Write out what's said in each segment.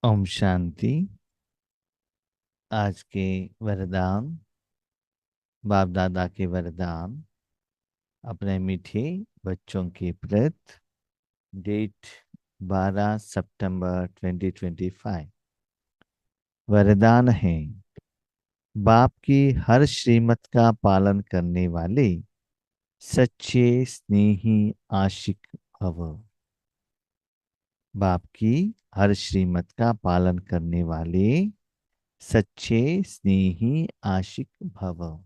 ओम शांति। आज के वरदान, बाप दादा के वरदान अपने मीठे बच्चों के प्रति। डेट 12 सितंबर 2025। वरदान है, बाप की हर श्रीमत का पालन करने वाले सच्चे स्नेही आशिक भव। बाप की हर श्रीमत का पालन करने वाले सच्चे स्नेही आशिक भव।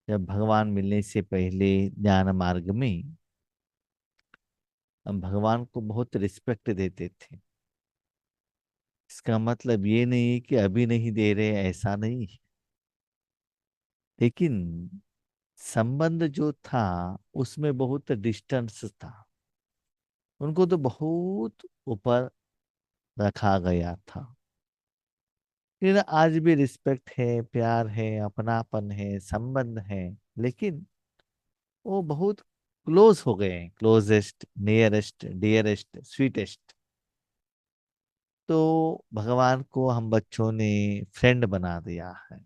जब भगवान मिलने से पहले ज्ञान मार्ग में हम भगवान को बहुत रिस्पेक्ट देते थे। इसका मतलब ये नहीं कि अभी नहीं दे रहे, ऐसा नहीं। लेकिन संबंध जो था उसमें बहुत डिस्टेंस था। उनको तो बहुत ऊपर रखा गया था। लेकिन आज भी रिस्पेक्ट है, प्यार है, अपनापन है, संबंध है। लेकिन वो बहुत क्लोज हो गए हैं, क्लोजेस्ट, नियरेस्ट, डियरेस्ट, स्वीटेस्ट। तो भगवान को हम बच्चों ने फ्रेंड बना दिया है।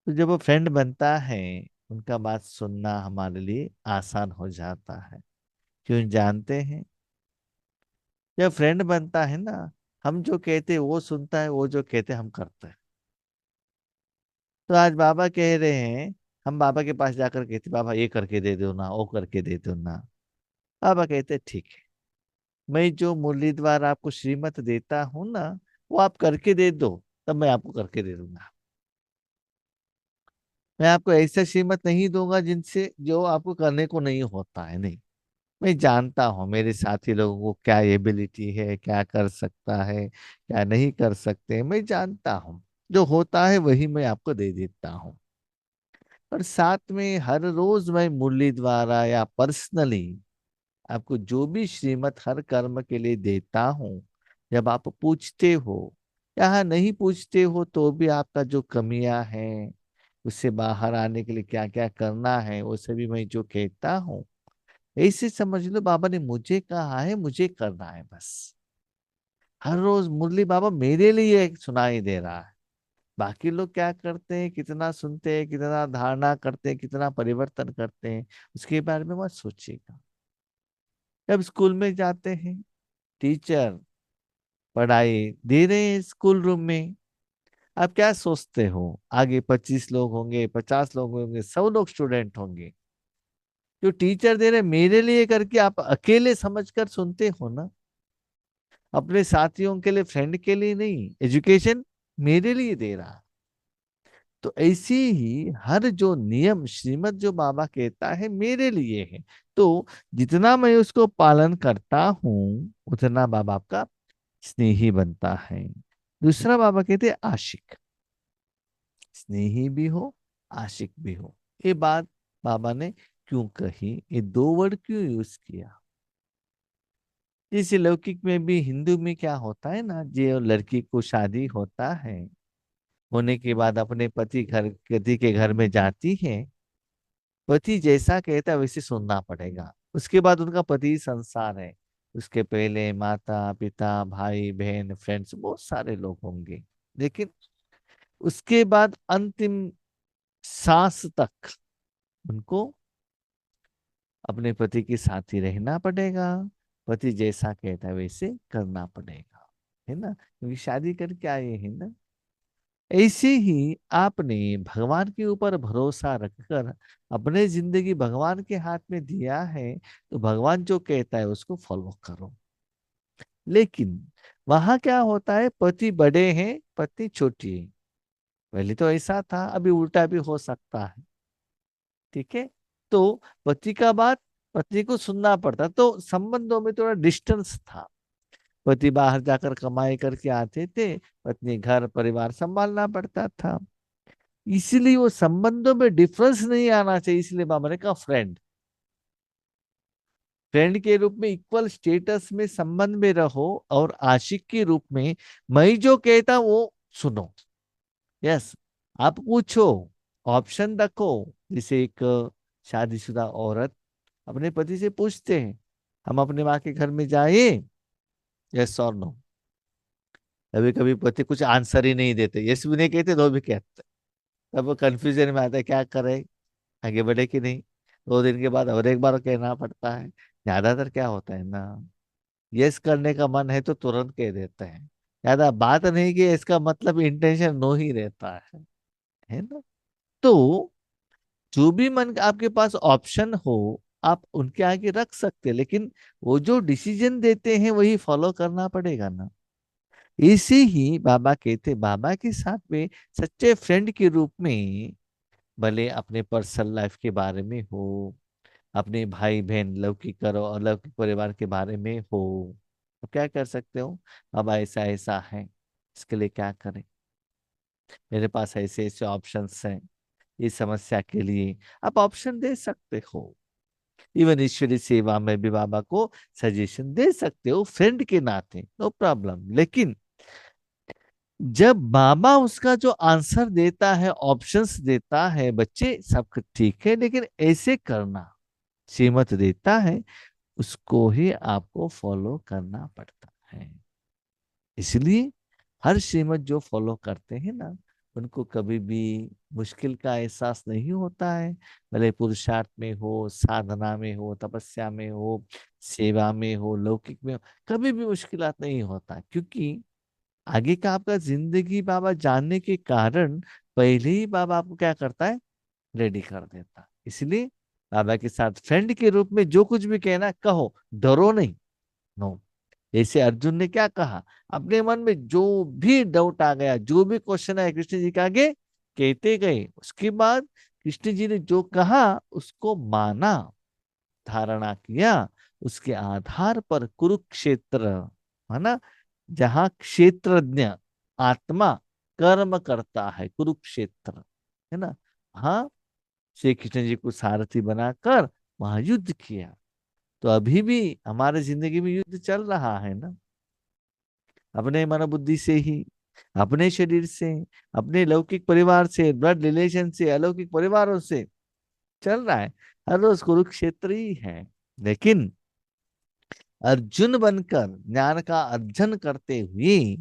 तो जब वो फ्रेंड बनता है, उनका बात सुनना हमारे लिए आसान हो जाता है। क्यों जानते हैं? जब फ्रेंड बनता है ना, हम जो कहते हैं वो सुनता है, वो जो कहते हैं हम करते हैं। तो आज बाबा कह रहे हैं, हम बाबा के पास जाकर कहते बाबा ये करके दे दो ना, वो करके दे दो ना। बाबा कहते ठीक है, मैं जो मुरली द्वारा आपको श्रीमत देता हूं ना, वो आप करके दे दो, तब मैं आपको करके दे दूंगा। मैं आपको ऐसा श्रीमत नहीं दूंगा जिनसे जो आपको करने को नहीं होता है, नहीं। मैं जानता हूँ मेरे साथी लोगों को क्या एबिलिटी है, क्या कर सकता है, क्या नहीं कर सकते, मैं जानता हूँ। जो होता है वही मैं आपको दे देता हूँ। और साथ में हर रोज मैं मुरली द्वारा या पर्सनली आपको जो भी श्रीमत हर कर्म के लिए देता हूँ, जब आप पूछते हो या नहीं पूछते हो तो भी आपका जो कमियां हैं, उससे बाहर आने के लिए क्या क्या करना है, वो सभी मैं जो कहता हूँ, ऐसे समझ लो बाबा ने मुझे कहा है, मुझे करना है बस। हर रोज मुरली बाबा मेरे लिए सुनाई दे रहा है। बाकी लोग क्या करते हैं, कितना सुनते हैं, कितना धारणा करते हैं, कितना परिवर्तन करते हैं, उसके बारे में मत सोचिएगा। जब स्कूल में जाते हैं, टीचर पढ़ाई दे रहे हैं स्कूल रूम में, आप क्या सोचते हो? आगे 25 लोग होंगे, 50 लोग होंगे, 100 लोग स्टूडेंट होंगे। जो टीचर दे रहे मेरे लिए करके आप अकेले समझकर सुनते हो ना, अपने साथियों के लिए, फ्रेंड के लिए नहीं। एजुकेशन मेरे लिए दे रहा। तो ऐसे ही हर जो नियम श्रीमत जो बाबा कहता है मेरे लिए है। तो जितना मैं उसको पालन करता हूँ, उतना बाबा आपका स्नेही बनता है। दूसरा बाबा कहते हैं आशिक। स्नेही भी हो, आशिक भी हो। ये बात बाबा ने क्यों कही, ये दो वर्ड क्यों यूज किया? जैसे लौकिक में भी, हिंदू में क्या होता है ना, जो लड़की को शादी होता है, होने के बाद अपने पति के घर में जाती है। पति जैसा कहता है वैसे सुनना पड़ेगा। उसके बाद उनका पति संसार है। उसके पहले माता पिता, भाई बहन, फ्रेंड्स, बहुत सारे लोग होंगे। लेकिन उसके बाद अंतिम सांस तक उनको अपने पति के साथ ही रहना पड़ेगा। पति जैसा कहता है वैसे करना पड़ेगा, है ना, क्योंकि शादी करके आए हैं ना। ऐसे ही आपने भगवान के ऊपर भरोसा रखकर अपने जिंदगी भगवान के हाथ में दिया है, तो भगवान जो कहता है उसको फॉलो करो। लेकिन वहां क्या होता है, पति बड़े हैं, पत्नी छोटी है। पहले तो ऐसा था, अभी उल्टा भी हो सकता है। ठीक है। तो पति का बात पत्नी को सुनना पड़ता, तो संबंधों में थोड़ा डिस्टेंस था। पति बाहर जाकर कमाई करके आते थे, पत्नी घर परिवार संभालना पड़ता था। इसलिए वो संबंधों में डिफरेंस नहीं आना चाहिए, इसलिए बाबा ने कहा फ्रेंड। फ्रेंड के रूप में इक्वल स्टेटस में संबंध में रहो, और आशिक के रूप में मैं जो कहता हूं वो सुनो। यस। आप पूछो, ऑप्शन रखो। जैसे एक शादीशुदा औरत अपने पति से पूछते हैं, हम अपने माँ के घर में जाए यस और नो। कभी कभी पति कुछ आंसर ही नहीं देते, यस भी नहीं कहते, नो भी कहते। तब वो कंफ्यूजन में आता है, क्या करे, आगे बढ़े कि नहीं। 2 दिन के बाद और एक बार कहना पड़ता है। ज्यादातर क्या होता है ना, यस करने का मन है तो तुरंत कह देते हैं। ज्यादा बात नहीं कि इसका मतलब इंटेंशन नो ही रहता है ना। तो जो भी मन आपके पास ऑप्शन हो, आप उनके आगे रख सकते हैं, लेकिन वो जो डिसीजन देते हैं वही फॉलो करना पड़ेगा ना। इसे ही बाबा कहते, बाबा के साथ में सच्चे फ्रेंड के रूप में, भले अपने पर्सनल लाइफ के बारे में हो, अपने भाई बहन लौकिक करो और अलौकिक परिवार के बारे में हो, तो क्या कर सकते हो। बाबा ऐसा ऐसा है, इसके लिए क्या करें, मेरे पास ऐसे ऐसे ऑप्शंस हैं, इस समस्या के लिए आप ऑप्शन दे सकते हो। इवन ईश्वरी सेवा में भी बाबा को सजेशन दे सकते हो फ्रेंड के नाते, नो प्रॉब्लम। लेकिन जब बाबा उसका जो आंसर देता है, ऑप्शंस देता है, बच्चे सब कुछ ठीक है लेकिन ऐसे करना, श्रीमत देता है, उसको ही आपको फॉलो करना पड़ता है। इसलिए हर श्रीमत जो फॉलो करते हैं ना, उनको कभी भी मुश्किल का एहसास नहीं होता है। भले पुरुषार्थ में हो, साधना में हो, तपस्या में हो, सेवा में हो, लौकिक में हो, कभी भी मुश्किलात नहीं होता, क्योंकि आगे का आपका जिंदगी बाबा जानने के कारण पहले ही बाबा आपको क्या करता है, रेडी कर देता। इसलिए बाबा के साथ फ्रेंड के रूप में जो कुछ भी कहना कहो, डरो नहीं। नो। जैसे अर्जुन ने क्या कहा, अपने मन में जो भी डाउट आ गया, जो भी क्वेश्चन आया, कृष्ण जी के आगे कहते गए। उसके बाद कृष्ण जी ने जो कहा उसको माना, धारणा किया। उसके आधार पर कुरुक्षेत्र, है ना, जहां क्षेत्रज्ञ आत्मा कर्म करता है, कुरुक्षेत्र, है ना, हाँ, श्री कृष्ण जी को सारथी बनाकर वहां युद्ध किया। तो अभी भी हमारे जिंदगी में युद्ध चल रहा है ना, अपने मन बुद्धि से ही, अपने शरीर से, अपने लौकिक परिवार से, ब्लड रिलेशन से, अलौकिक परिवारों से चल रहा है। हर रोज कुरुक्षेत्र ही है। लेकिन अर्जुन बनकर ज्ञान का अर्जन करते हुए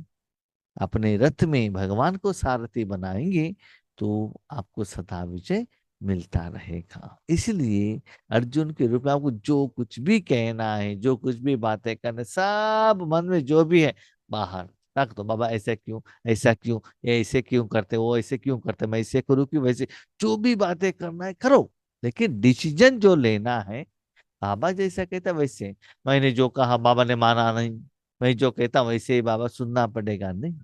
अपने रथ में भगवान को सारथी बनाएंगे, तो आपको सदा विजय मिलता रहेगा। इसलिए अर्जुन के रूप में आपको जो कुछ भी कहना है, जो कुछ भी बातें करना, सब मन में जो भी है बाहर रख दो। बाबा ऐसा क्यों, ऐसा क्यों, ये ऐसे क्यों करते, वो ऐसे क्यों करते, मैं ऐसे करूँ क्यों, वैसे, जो भी बातें करना है करो, लेकिन डिसीजन जो लेना है बाबा जैसा कहता वैसे। मैंने जो कहा बाबा ने माना नहीं, मैं जो कहता वैसे ही बाबा सुनना पड़ेगा नहीं।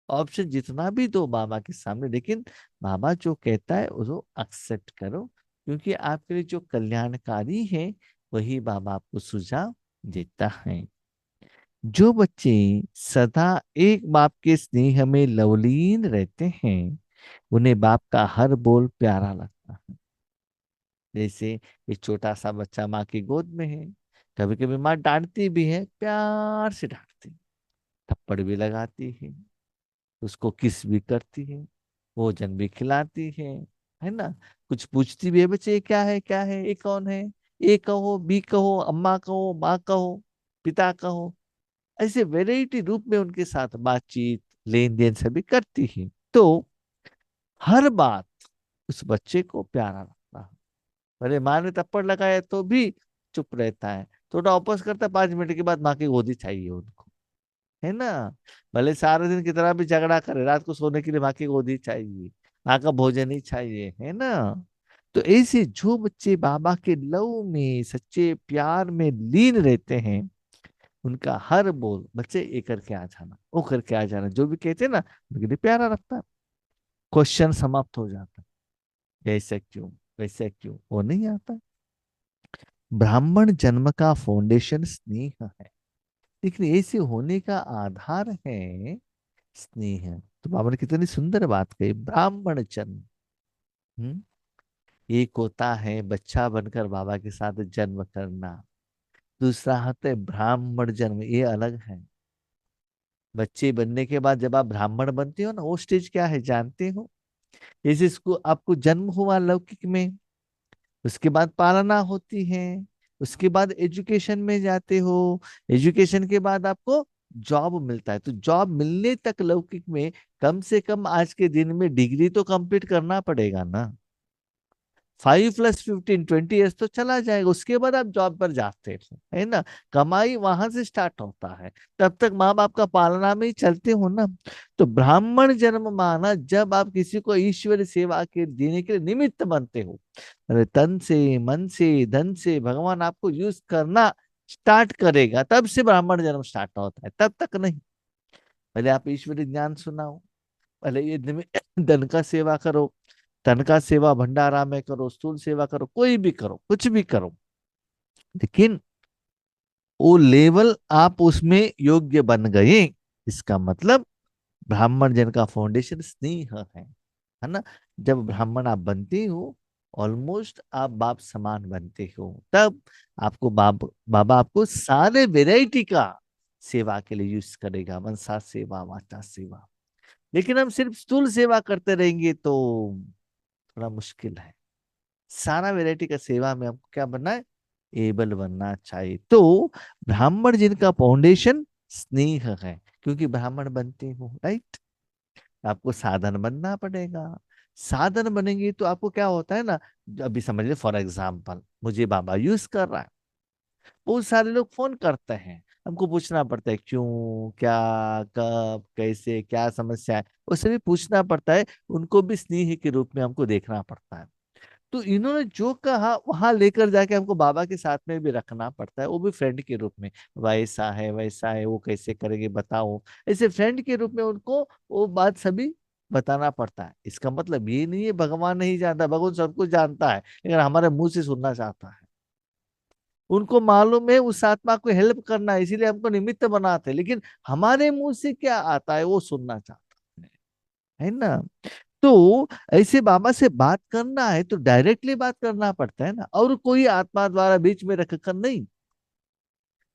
ऑप्शन जितना भी दो बाबा के सामने, लेकिन बाबा जो कहता है उसको एक्सेप्ट करो, क्योंकि आपके लिए जो कल्याणकारी है वही बाबा आपको सुझाव देता है। जो बच्चे सदा एक बाप के स्नेह में लवलीन रहते हैं, उन्हें बाप का हर बोल प्यारा लगता है। जैसे एक छोटा सा बच्चा माँ की गोद में है, कभी कभी माँ डांटती भी है, प्यार से डांटती, थप्पड़ भी लगाती है, उसको किस भी करती है, भोजन भी खिलाती है ना, कुछ पूछती भी है, बच्चे ये क्या है, क्या है, ये कौन है, ए कहो, बी कहो, अम्मा कहो, माँ कहो, पिता कहो, ऐसे वेराइटी रूप में उनके साथ बातचीत, लेन देन सभी करती है। तो हर बात उस बच्चे को प्यारा लगता है। अरे माँ ने थप्पड़ लगाया तो भी चुप रहता है, थोड़ा वापस करता है, 5 मिनट के बाद माँ की गोदी चाहिए उनको, है ना। भले सारे दिन कितना भी झगड़ा करे, रात को सोने के लिए माँ की गोदी चाहिए, माँ का भोजन ही चाहिए, है ना। तो ऐसे जो बच्चे बाबा के लव में, सच्चे प्यार में लीन रहते हैं, उनका हर बोल, बच्चे ये करके आ जाना, वो करके आ जाना, जो भी कहते हैं ना, उनके लिए प्यारा लगता है। क्वेश्चन समाप्त हो जाता है, ऐसा क्यों, वैसा क्यों, वो नहीं आता। ब्राह्मण जन्म का फाउंडेशन स्नेह है, लेकिन ऐसे होने का आधार है स्नेह। तो बाबा ने कितनी सुंदर बात कही, ब्राह्मण जन्म। हम्म, एक होता है बच्चा बनकर बाबा के साथ जन्म करना, दूसरा होता है ब्राह्मण जन्म, ये अलग है। बच्चे बनने के बाद जब आप ब्राह्मण बनते हो ना, वो स्टेज क्या है जानते हो। जैसे इसको आपको जन्म हुआ लौकिक में, उसके बाद पालना होती है, उसके बाद एजुकेशन में जाते हो, एजुकेशन के बाद आपको जॉब मिलता है। तो जॉब मिलने तक लौकिक में कम से कम आज के दिन में डिग्री तो कंप्लीट करना पड़ेगा ना। 5 + 15 20 ईयर्स तो चला जाएगा, उसके बाद आप जॉब पर जाते हो, है ना। कमाई वहां से स्टार्ट होता है, तब तक माँ बाप का पालना में ही चलते हो ना। तो ब्राह्मण जन्म माना जब आप किसी को ईश्वर सेवा के देने के लिए निमित्त बनते हो। अरे तन से, मन से, धन से भगवान आपको यूज करना स्टार्ट करेगा, तब से ब्राह्मण जन्म स्टार्ट होता है, तब तक नहीं। पहले आप ईश्वरी ज्ञान सुनाओ, पहले ये धन का सेवा करो, तन का सेवा भंडारा में करो, स्थूल सेवा करो, कोई भी करो, कुछ भी करो, लेकिन वो लेवल आप उसमें योग्य बन गए, इसका मतलब ब्राह्मण जन का फाउंडेशन स्नेह है ना। जब ब्राह्मण आप बनते हो, ऑलमोस्ट आप बाप समान बनते हो, तब आपको बाबा आपको सारे वेराइटी का सेवा के लिए यूज करेगा, मनसा सेवा, वाचा सेवा। लेकिन हम सिर्फ स्थूल सेवा करते रहेंगे तो थोड़ा मुश्किल है। सारा वैरायटी का सेवा में हमको क्या बनना है, एबल बनना चाहिए। तो ब्राह्मण जिनका फाउंडेशन स्नेह है, क्योंकि ब्राह्मण बनते हो, राइट। आपको साधन बनना पड़ेगा। साधन बनेंगे तो आपको क्या होता है ना, अभी समझ लो फॉर एग्जाम्पल मुझे बाबा यूज कर रहा है, बहुत सारे लोग फोन करते हैं, हमको पूछना पड़ता है क्यों, क्या, कब, कैसे, क्या समस्या है, वो सभी पूछना पड़ता है। उनको भी स्नेह के रूप में हमको देखना पड़ता है। तो इन्होंने जो कहा वहां लेकर जाके हमको बाबा के साथ में भी रखना पड़ता है, वो भी फ्रेंड के रूप में। वैसा है वैसा है, वो कैसे करेंगे बताओ, ऐसे फ्रेंड के रूप में उनको वो बात सभी बताना पड़ता है। इसका मतलब ये नहीं है भगवान नहीं जानता, भगवान सब कुछ जानता है, लेकिन हमारे मुंह से सुनना चाहता है। उनको मालूम है उस आत्मा को हेल्प करना है, इसीलिए हमको निमित्त बनाते हैं, लेकिन हमारे मुंह से क्या आता है वो सुनना चाहता है ना। तो ऐसे बाबा से बात करना है तो डायरेक्टली बात करना पड़ता है ना, और कोई आत्मा द्वारा बीच में रखकर नहीं।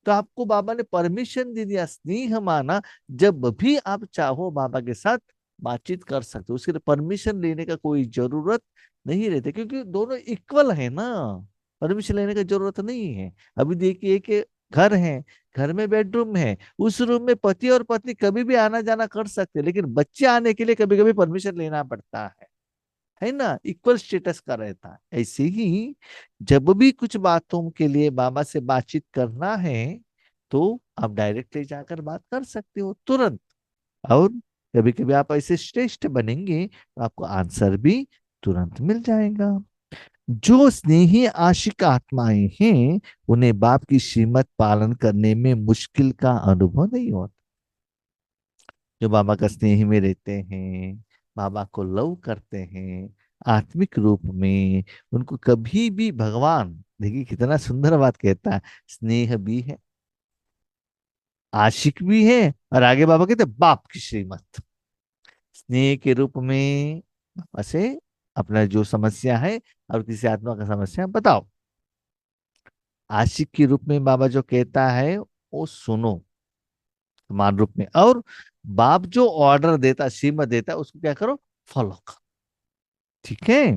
तो आपको बाबा ने परमिशन दे दिया, स्नेह माना, जब भी आप चाहो बाबा के साथ बातचीत कर सकते हो, उसके लिए परमिशन लेने का कोई जरूरत नहीं रहती, क्योंकि दोनों इक्वल है ना। परमिशन लेने की जरूरत नहीं है। अभी देखिए कि घर है, घर में बेडरूम है, उस रूम में पति और पत्नी कभी भी आना जाना कर सकते हैं, लेकिन बच्चे आने के लिए कभी कभी परमिशन लेना पड़ता है ना। इक्वल स्टेटस का रहता है। ऐसे ही जब भी कुछ बातों के लिए बाबा से बातचीत करना है तो आप डायरेक्टली जाकर बात कर सकते हो तुरंत। और कभी कभी आप ऐसे श्रेष्ठ बनेंगे तो आपको आंसर भी तुरंत मिल जाएगा। जो स्नेही आशिक आत्माएं हैं उन्हें बाप की श्रीमत पालन करने में मुश्किल का अनुभव नहीं होता। जो बाबा का स्नेह में रहते हैं, बाबा को लव करते हैं आत्मिक रूप में, उनको कभी भी भगवान, देखिए कितना सुंदर बात कहता है, स्नेह भी है, आशिक भी है, और आगे बाबा कहते हैं बाप की श्रीमत, स्नेह के रूप में ऐसे अपना जो समस्या है और किसी आत्मा का समस्या बताओ। आशिक के रूप में बाबा जो कहता है वो सुनो समान रूप में, और बाप जो ऑर्डर देता, श्रीमत देता है, उसको क्या करो, फॉलो करो। ठीक है।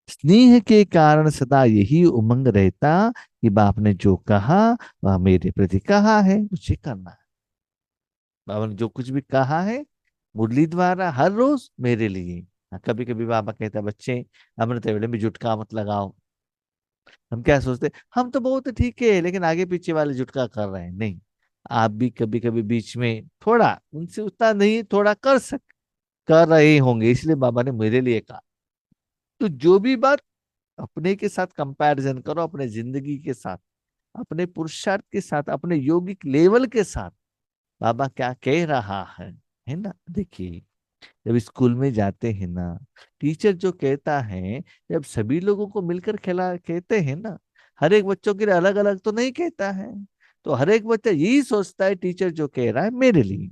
स्नेह के कारण सदा यही उमंग रहता कि बाप ने जो कहा वह मेरे प्रति कहा है, मुझे करना है। बाबा ने जो कुछ भी कहा है मुरली द्वारा हर रोज मेरे लिए। हाँ, कभी कभी बाबा कहता है बच्चे अमृत वेले में जुटका मत लगाओ। हम क्या सोचते, हम तो बहुत ठीक है, लेकिन आगे पीछे वाले जुटका कर रहे हैं, नहीं। आप भी कभी कभी बीच में थोड़ा, उनसे उतना नहीं, थोड़ा कर रहे होंगे, इसलिए बाबा ने मेरे लिए कहा। तो जो भी बात अपने के साथ कंपैरिजन करो, अपने जिंदगी के साथ, अपने पुरुषार्थ के साथ, अपने योगिक लेवल के साथ, बाबा क्या कह रहा है ना। देखिए जब स्कूल में जाते हैं ना, टीचर जो कहता है, जब सभी लोगों को मिलकर खिला कहते हैं ना, हर एक बच्चों के लिए अलग अलग तो नहीं कहता है। तो हर एक बच्चा यही सोचता है टीचर जो कह रहा है मेरे लिए।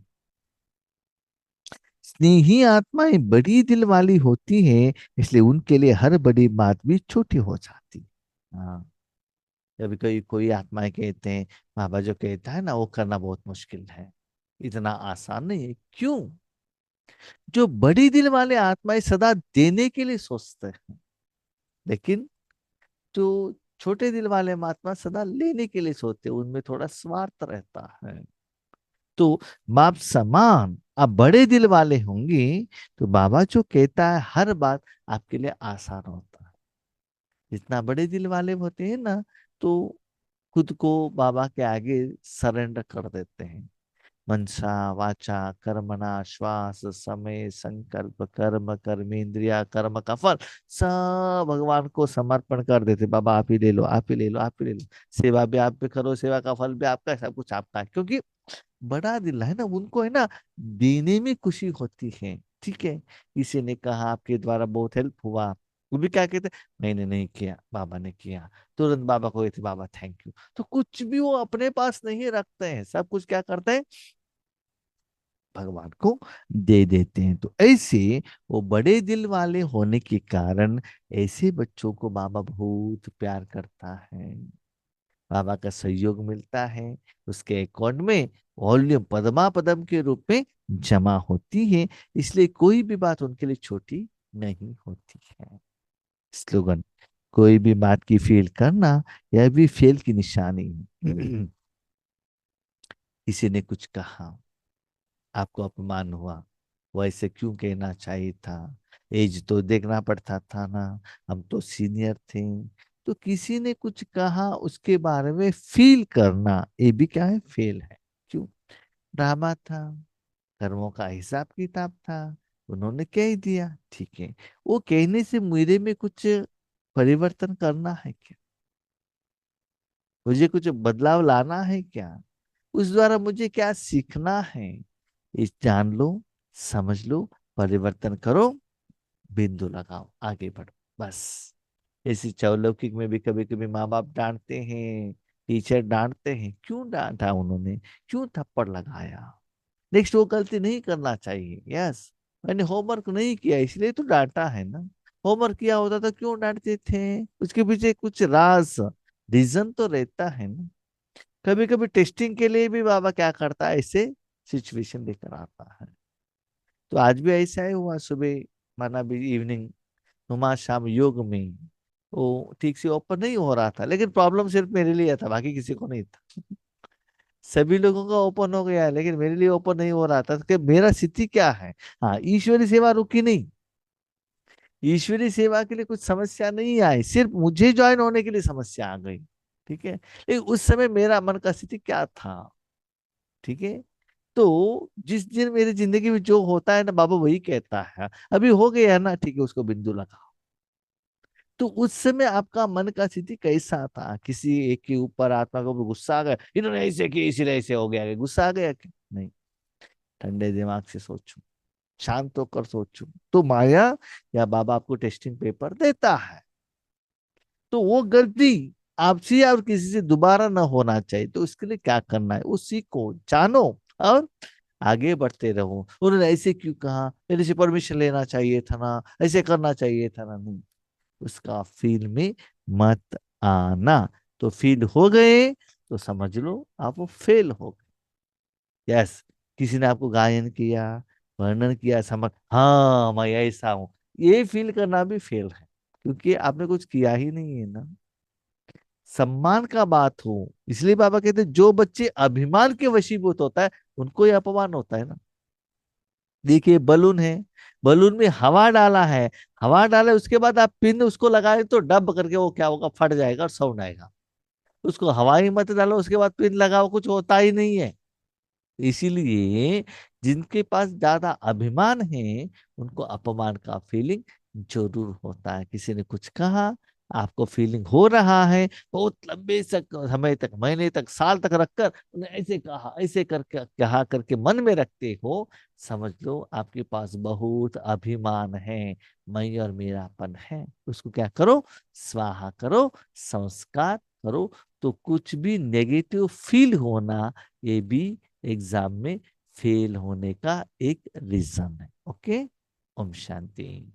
स्नेही आत्माएं बड़ी दिल वाली होती हैं, इसलिए उनके लिए हर बड़ी बात भी छोटी हो जाती है। हाँ, कभी कोई कोई आत्माएं कहते हैं बाबा जो कहता है ना वो करना बहुत मुश्किल है, इतना आसान नहीं है। क्यों? जो बड़ी दिल वाले आत्माएं सदा देने के लिए सोचते हैं, लेकिन जो छोटे दिल वाले महात्मा सदा लेने के लिए सोचते, उनमें थोड़ा स्वार्थ रहता है। तो बाप समान आप बड़े दिल वाले होंगे तो बाबा जो कहता है हर बात आपके लिए आसान होता है। जितना बड़े दिल वाले होते हैं ना, तो खुद को बाबा के आगे सरेंडर कर देते हैं। मनसा वाचा कर्मणा श्वास समय संकल्प कर्म कर्मेंद्रिया कर्म का फल सब भगवान को समर्पण कर देते। बाबा आप ही ले लो, आप ही ले लो, आप ही ले लो। सेवा भी आप भी करो, सेवा का फल भी आपका है, सब कुछ आपका है। क्योंकि बड़ा दिल है ना, उनको है ना देने में खुशी होती है। ठीक है, किसी ने कहा आपके द्वारा बहुत हेल्प हुआ, वो भी क्या कहते, मैंने नहीं किया, बाबा ने किया। तुरंत बाबा को कहते, बाबा थैंक यू। तो कुछ भी वो अपने पास नहीं रखते हैं, सब कुछ क्या करते हैं, भगवान को दे देते हैं। तो ऐसे वो बड़े दिल वाले होने के कारण ऐसे बच्चों को बाबा बहुत प्यार करता है। बाबा का सहयोग मिलता है, उसके अकाउंट में वॉल्यूम पदमा पदम के रूप में जमा होती है। इसलिए कोई भी बात उनके लिए छोटी नहीं होती है। स्लोगन, कोई भी बात की फेल करना यह भी फेल की निशानी है। किसी ने कुछ कहा, आपको अपमान हुआ, वैसे क्यों कहना चाहिए था, एज तो देखना पड़ता था ना, हम तो सीनियर थे। तो किसी ने कुछ कहा उसके बारे में फील करना, ये भी क्या है, फेल है। क्यों, ड्रामा था, कर्मों का हिसाब किताब था, उन्होंने कह दिया, ठीक है। वो कहने से मेरे में कुछ परिवर्तन करना है क्या, मुझे कुछ बदलाव लाना है क्या, उस द्वारा मुझे क्या सीखना है, इस जान लो, समझ लो, परिवर्तन करो, बिंदु लगाओ, आगे बढ़ो, बस। इसी चौलौकिक में भी कभी कभी माँ बाप डांटते हैं, टीचर डांटते हैं, क्यों डांटा उन्होंने, क्यों थप्पड़ लगाया, नेक्स्ट वो गलती नहीं करना चाहिए। यस, मैंने होमवर्क नहीं किया इसलिए तो डांटा है ना, होमवर्क किया होता तो क्यों डांटते थे, उसके पीछे कुछ राज रीजन तो रहता है ना। कभी कभी टेस्टिंग के लिए भी बाबा क्या करता है, ऐसे सिचुएशन लेकर आता है। तो आज भी ऐसा ही हुआ, सुबह माना भी इवनिंग नुमा शाम योग में वो ठीक से ओपन नहीं हो रहा था, लेकिन प्रॉब्लम सिर्फ मेरे लिए था, बाकी किसी को नहीं था। सभी लोगों का ओपन हो गया है, लेकिन मेरे लिए ओपन नहीं हो रहा था, तो कि मेरा स्थिति क्या है। हाँ, ईश्वरी सेवा रुकी नहीं, ईश्वरी सेवा के लिए कुछ समस्या नहीं आई, सिर्फ मुझे ज्वाइन होने के लिए समस्या आ गई। ठीक है, लेकिन उस समय मेरा मन का स्थिति क्या था। ठीक है, तो जिस दिन मेरी जिंदगी में जो होता है ना, बाबा वही कहता है, अभी हो गया है ना, ठीक है, उसको बिंदु लगा। तो उस समय आपका मन का स्थिति कैसा था, किसी एक के ऊपर आत्मा को गुस्सा आ गया, इन्होंने ऐसे किया इसलिए ऐसे हो गया, गुस्सा आ गया क्या, नहीं। ठंडे दिमाग से सोचो, शांत होकर सोचो, तो माया या बाबा आपको टेस्टिंग पेपर देता है। तो वो गलती आपसे और किसी से दोबारा ना होना चाहिए, तो उसके लिए क्या करना है, वो सीखो, जानो और आगे बढ़ते रहो। उन्होंने ऐसे क्यों कहा, मेरे से परमिशन लेना चाहिए था ना, ऐसे करना चाहिए था ना, नहीं, उसका फील में मत आना। तो फील हो गए तो समझ लो आप वो फेल हो गए। यस, किसी ने आपको गायन किया, वर्णन किया, समझ, हाँ मैं ऐसा हूं, ये फील करना भी फेल है, क्योंकि आपने कुछ किया ही नहीं है ना। सम्मान का बात हो, इसलिए बाबा कहते हैं जो बच्चे अभिमान के वशीभूत होता है उनको ही अपमान होता है ना। देखिए बलून है, बलून में हवा डाला है, हवा डाले उसके बाद आप पिन उसको लगाए तो डब करके वो क्या होगा, फट जाएगा और साउंड आएगा। उसको हवा ही मत डालो, उसके बाद पिन लगाओ, कुछ होता ही नहीं है। इसीलिए जिनके पास ज्यादा अभिमान है उनको अपमान का फीलिंग जरूर होता है। किसी ने कुछ कहा, आपको फीलिंग हो रहा है, बहुत लंबे समय तक, महीने तक, साल तक रखकर उन्हें ऐसे कहा, ऐसे करके कहा करके मन में रखते हो, समझ लो आपके पास बहुत अभिमान है, मैं और मेरापन है। उसको क्या करो, स्वाहा करो, संस्कार करो। तो कुछ भी नेगेटिव फील होना, ये भी एग्जाम में फेल होने का एक रीजन है। ओके, ओम शांति।